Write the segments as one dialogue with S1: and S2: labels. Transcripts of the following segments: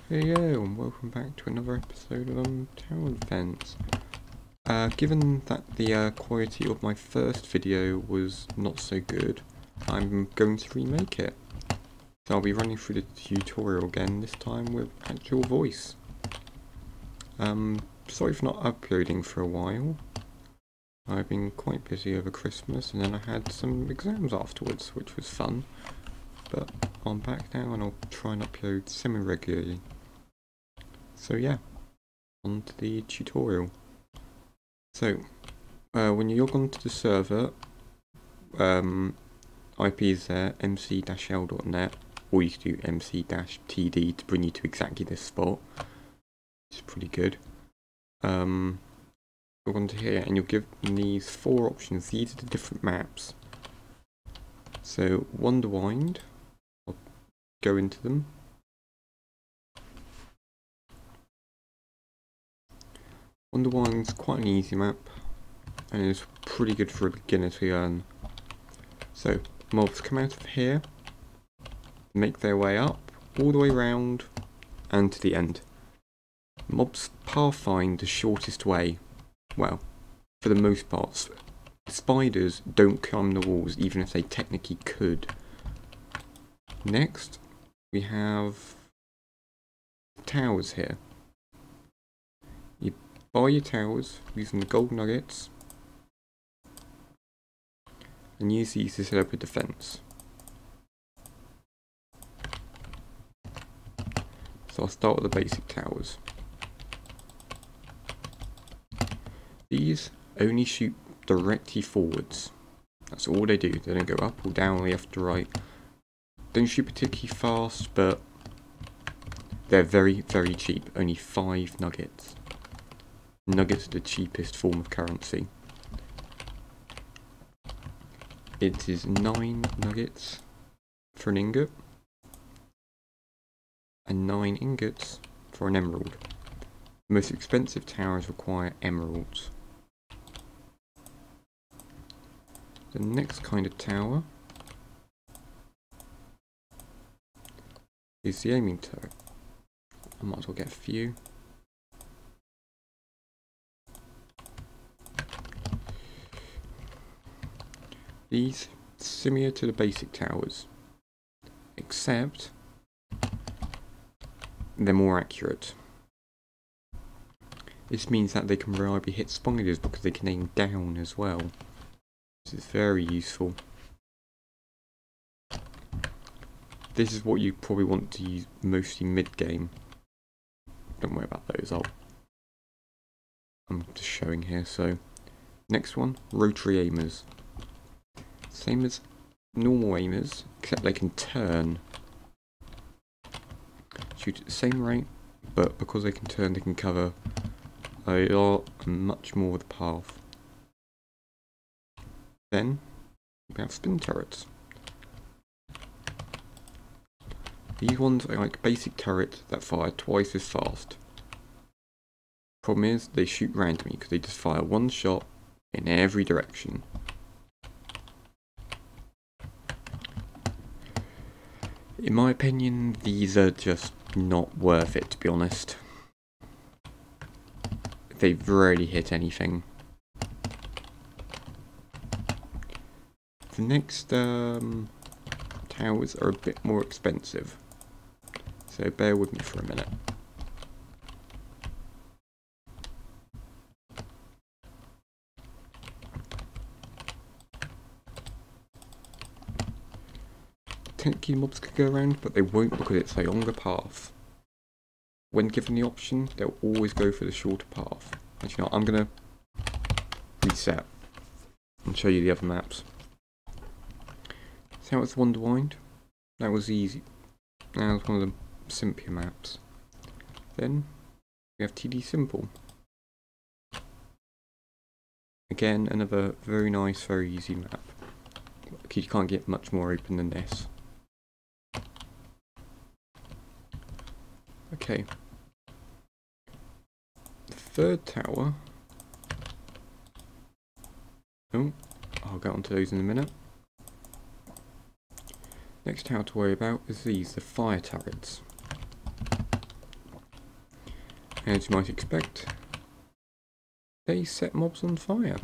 S1: Heyo, and welcome back to another episode of Tower Defense. Given that the quality of my first video was not so good, I'm going to remake it. So I'll be running through the tutorial again, this time with actual voice. Sorry for not uploading for a while. I've been quite busy over Christmas, and then I had some exams afterwards, which was fun. But I'm back now, and I'll try and upload semi-regularly. So yeah, on to the tutorial. So, when you log onto the server, IP is there, mc-l.net, or you can do mc-td to bring you to exactly this spot, which is pretty good. Log onto here, and you'll give these four options. These are the different maps. So, Wonderwind, I'll go into them. Wonderwind's quite an easy map, and it's pretty good for a beginner to learn. So, mobs come out of here, make their way up, all the way round, and to the end. Mobs pathfind the shortest way. Well, for the most part. Spiders don't climb the walls, even if they technically could. Next, we have towers here. You buy your towers using the gold nuggets, and use these to set up a defense. So I'll start with the basic towers. These only shoot directly forwards. That's all they do. They don't go up or down or left or right. Don't shoot particularly fast, but they're very, very cheap. Only 5 nuggets. Nuggets are the cheapest form of currency. It is 9 nuggets for an ingot, and 9 ingots for an emerald. The most expensive towers require emeralds. The next kind of tower is the aiming turret. I might as well get a few. These similar to the basic towers, except they're more accurate. This means that they can reliably hit spiders because they can aim down as well. This is very useful. This is what you probably want to use mostly mid-game. Don't worry about those, I'm just showing here. So, next one, rotary aimers. Same as normal aimers, except they can turn. Shoot at the same rate, but because they can turn, they can cover a lot and much more of the path. Then, we have spin turrets. These ones are like basic turrets that fire twice as fast. Problem is, they shoot randomly because they just fire one shot in every direction. In my opinion, these are just not worth it, to be honest. They've rarely hit anything. The next towers are a bit more expensive, so bear with me for a minute. Technically mobs could go around, but they won't because it's a longer path. When given the option, they'll always go for the shorter path. Actually, no, I'm going to reset and show you the other maps. So that was Wonderwind. That was easy. That was one of the simpler maps. Then we have TD Simple. Again, another very nice, very easy map. You can't get much more open than this. Okay. The third tower. Oh, I'll get onto those in a minute. Next tower to worry about is these, the fire turrets. As you might expect, they set mobs on fire.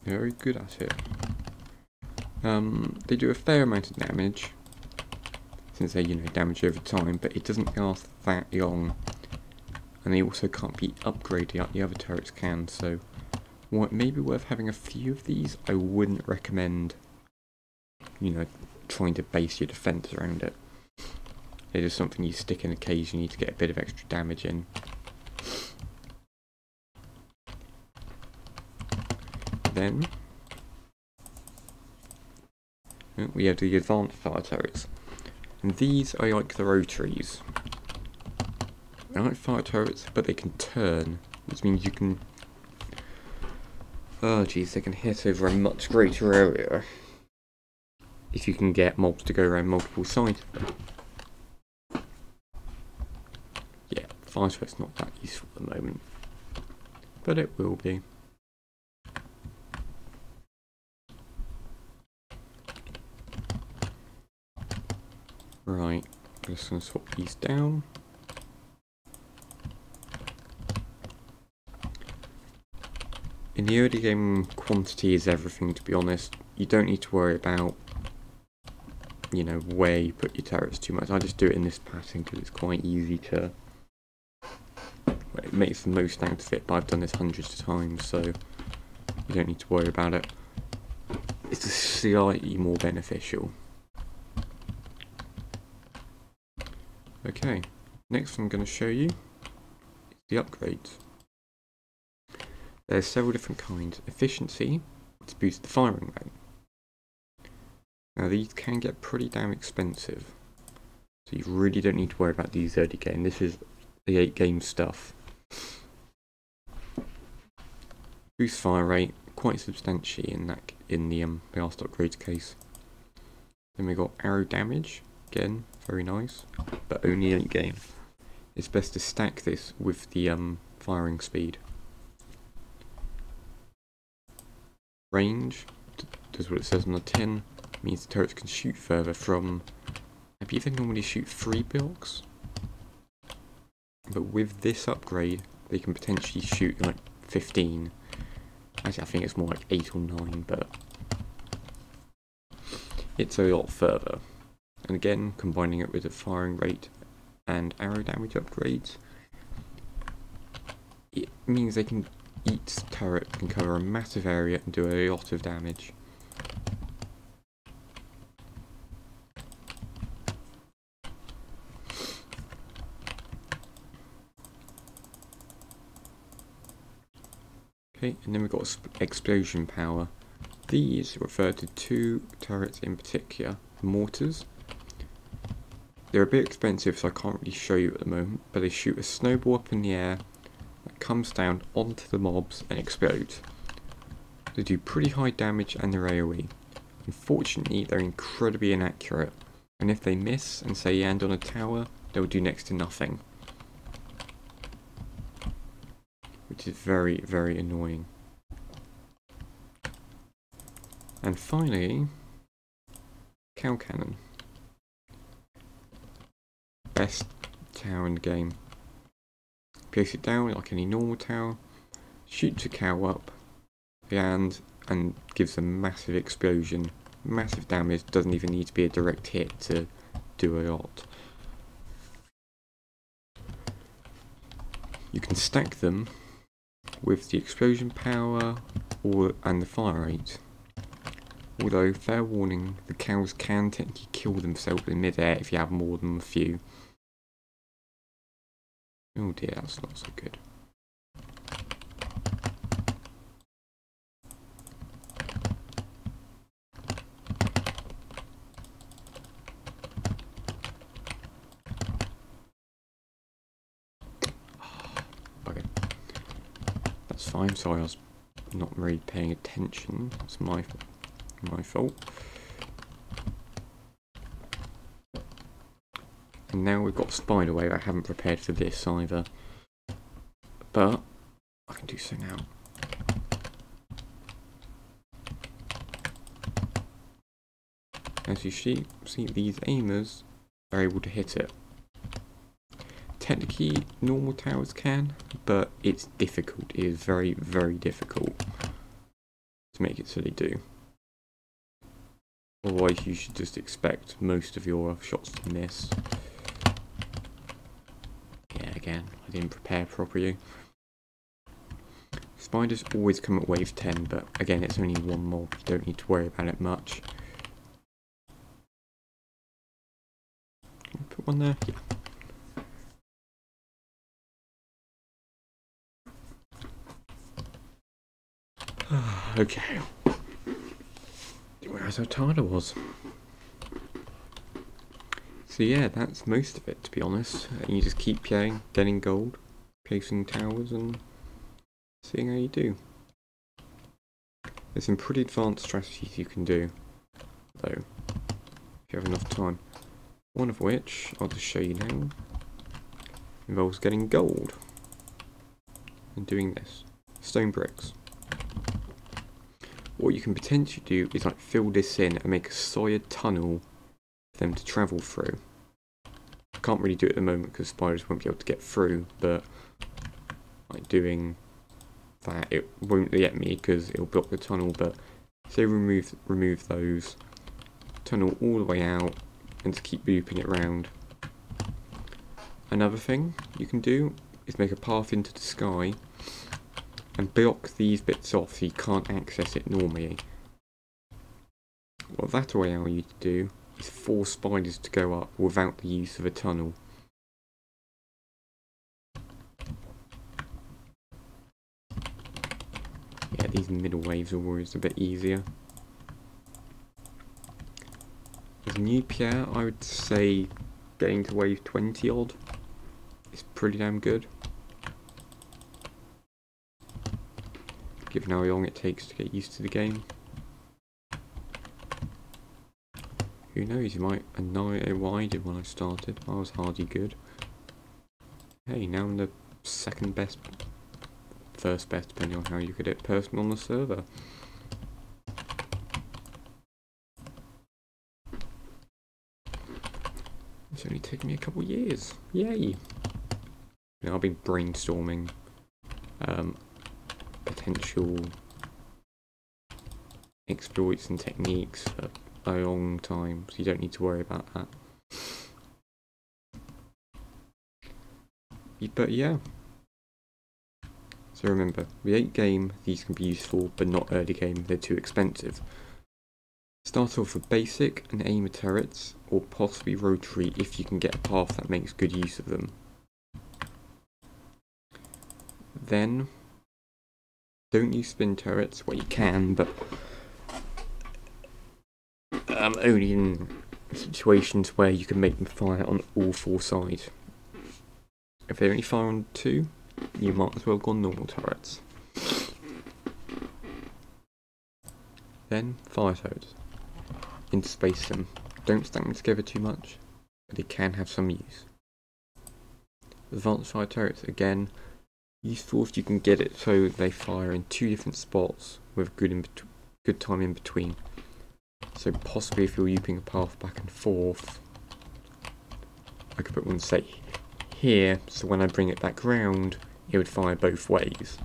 S1: Very good at it. They do a fair amount of damage, since they, damage over time, but it doesn't last that long. And they also can't be upgraded like the other turrets can, so while it may be worth having a few of these, I wouldn't recommend, trying to base your defense around it. It is something you stick in occasionally to get a bit of extra damage in. Then we have the advanced fire turrets, and these are like the rotaries. They're like fire turrets, but they can turn, which means you can... oh geez, they can hit over a much greater area if you can get mobs to go around multiple sides of them. Yeah, fire turret's not that useful at the moment, but it will be. Right, I'm just going to swap these down. In the early game, quantity is everything, to be honest. You don't need to worry about, where you put your turrets too much. I just do it in this pattern because it's quite easy to... well, it makes the most out of it, but I've done this hundreds of times, so you don't need to worry about it. It's slightly more beneficial. Okay, next I'm going to show you is the upgrades. There's several different kinds. Efficiency, to boost the firing rate. Now these can get pretty damn expensive, so you really don't need to worry about these early game. This is the 8 game stuff. Boost fire rate, quite substantially in the last upgrades case. Then we got arrow damage, again, very nice, but only 8 game. It's best to stack this with the firing speed. Range, does what it says on the tin, means the turrets can shoot further from, I believe they normally shoot 3 blocks, but with this upgrade they can potentially shoot like 15. Actually I think it's more like 8 or 9, but it's a lot further. And again, combining it with the firing rate and arrow damage upgrades, it means they can... each turret can cover a massive area and do a lot of damage. Okay, and then we've got explosion power. These refer to 2 turrets in particular, mortars. They're a bit expensive, so I can't really show you at the moment, but they shoot a snowball up in the air that comes down onto the mobs and explodes. They do pretty high damage and they're AoE. Unfortunately, they're incredibly inaccurate, and if they miss and say land on a tower, they'll do next to nothing. Which is very, very annoying. And finally, cow cannon. Best tower in the game. Place it down like any normal tower, shoots a cow up, and gives a massive explosion, massive damage. Doesn't even need to be a direct hit to do a lot. You can stack them with the explosion power and the fire rate. Although, fair warning, the cows can technically kill themselves in mid-air if you have more than a few. Oh dear, that's not so good. Okay. That's fine, sorry I was not really paying attention. It's my fault. And now we've got spider wave. I haven't prepared for this either, but I can do so now. as you see these aimers are able to hit it. Technically, normal towers can, but it's difficult. It is very, very difficult to make it so they do. Otherwise, you should just expect most of your shots to miss. Yeah, again, I didn't prepare properly. Spiders always come at wave 10, but again, it's only one mob. You don't need to worry about it much. Can I put one there? Yeah. Okay. Didn't realise how tired I was. So yeah, that's most of it, to be honest. You just keep playing, getting gold, placing towers, and seeing how you do. There's some pretty advanced strategies you can do, though, if you have enough time. One of which, I'll just show you now, involves getting gold and doing this. Stone bricks. What you can potentially do is like fill this in and make a solid tunnel for them to travel through. I can't really do it at the moment because spiders won't be able to get through, but like doing that, it won't get me because it'll block the tunnel, but say remove those, tunnel all the way out, and to keep looping it round. Another thing you can do is make a path into the sky and block these bits off so you can't access it normally. What that will allow you to do is force spiders to go up without the use of a tunnel. Yeah, these middle waves are always a bit easier. As a new player, I would say getting to wave 20 odd is pretty damn good. Given how long it takes to get used to the game. Who knows, you might annoy what I did when I started. I was hardly good. Hey, now I'm the second best, first best, depending on how you get it, person on the server. It's only taken me a couple years. Yay! You know, I've been brainstorming potential exploits and techniques for a long time, so you don't need to worry about that. But yeah. So remember, late game, these can be useful, but not early game, they're too expensive. Start off with basic and aimer turrets, or possibly rotary if you can get a path that makes good use of them. Then, don't use spin turrets, well you can, but only in situations where you can make them fire on all four sides. If they only fire on two, you might as well go on normal turrets. Then, fire toads. Interspace them. Don't stack them together too much, but they can have some use. Advanced fire turrets, again, useful if you can get it so they fire in two different spots with good time in between. So possibly if you're looping a path back and forth, I could put one, say, here, so when I bring it back round, it would fire both ways.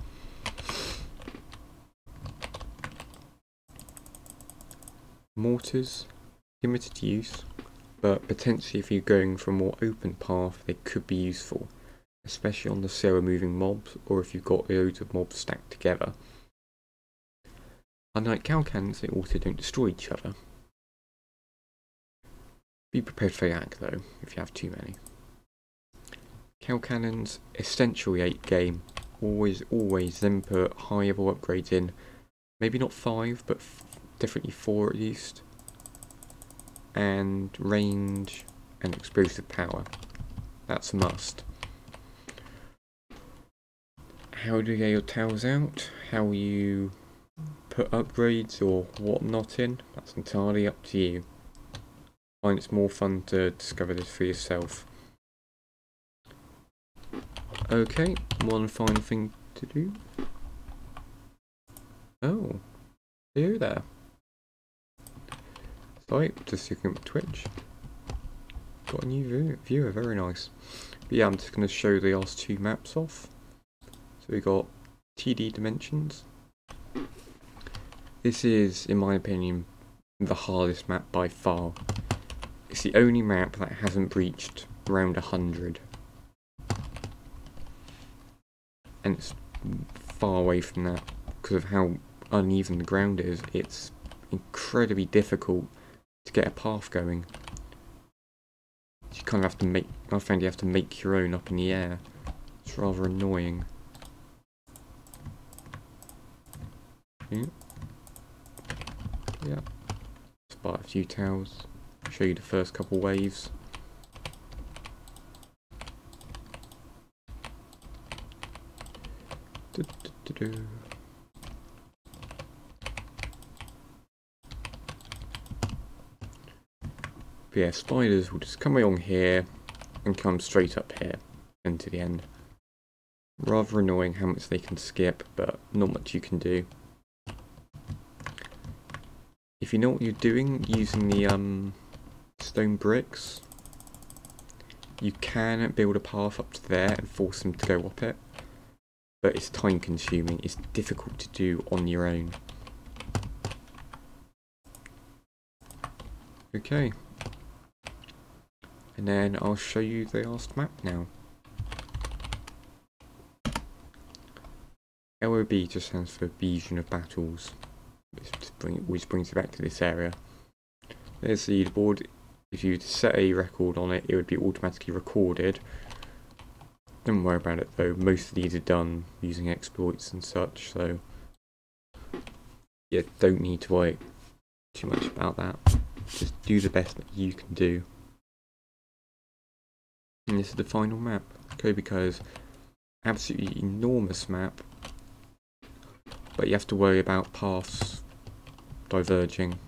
S1: Mortars, limited use, but potentially if you're going for a more open path, they could be useful, especially on the slower moving mobs, or if you've got loads of mobs stacked together. Unlike cow cannons, they also don't destroy each other. Be prepared for lag though, if you have too many. Cow cannons, essentially 8 game, always then put high level upgrades in, maybe not 5, but definitely 4 at least, and range and explosive power, that's a must. How do you get your towers out, how you put upgrades or whatnot in, that's entirely up to you. I find it's more fun to discover this for yourself. Okay, one final thing to do. Oh, hello there. Right, just looking at Twitch. Got a new viewer, very nice. But yeah, I'm just going to show the last two maps off. So we got TD Dimensions. This is, in my opinion, the hardest map by far. It's the only map that hasn't breached around 100. And it's far away from that because of how uneven the ground is. It's incredibly difficult to get a path going. You kind of have to make, I found you have to make your own up in the air. It's rather annoying. Yeah. Spot a few towers. Show you the first couple waves. But yeah, spiders will just come along here and come straight up here and to the end. Rather annoying how much they can skip, but not much you can do. If you know what you're doing using the stone bricks, you can build a path up to there and force them to go up it. But it's time consuming, it's difficult to do on your own. Okay. And then I'll show you the last map now. LOB just stands for Legion of Battles, which brings you back to this area. There's the leaderboard. If you set a record on it, it would be automatically recorded. Don't worry about it though, most of these are done using exploits and such, so yeah, don't need to worry too much about that. Just do the best that you can do. And this is the final map. Kobe Co's absolutely enormous map, but you have to worry about paths diverging.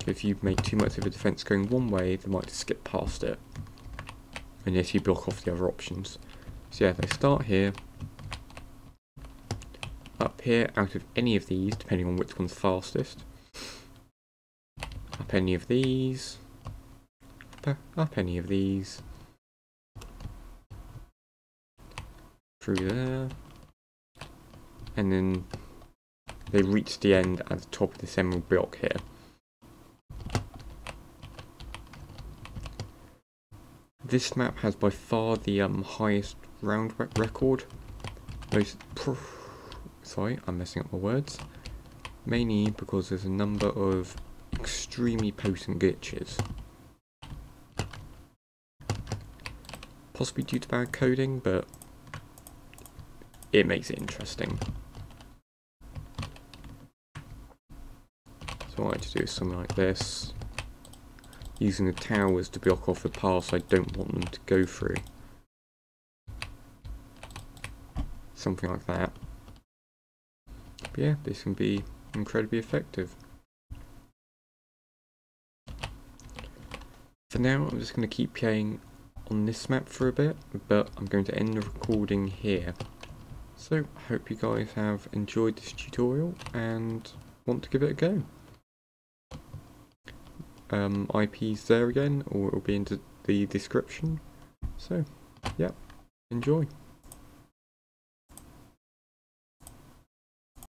S1: If you make too much of a defence going one way, they might just skip past it. Unless you block off the other options. So yeah, they start here. Up here, out of any of these, depending on which one's fastest. Up any of these. Up any of these. Through there. And then they reach the end at the top of this emerald block here. This map has by far the highest round record. Sorry, I'm messing up my words. Mainly because there's a number of extremely potent glitches. Possibly due to bad coding, but it makes it interesting. So what I like to do is something like this. Using the towers to block off the paths I don't want them to go through. Something like that. But yeah, this can be incredibly effective. For now, I'm just going to keep playing on this map for a bit, but I'm going to end the recording here. So, I hope you guys have enjoyed this tutorial and want to give it a go. IP's there again, or it will be in the description. So, yeah, enjoy.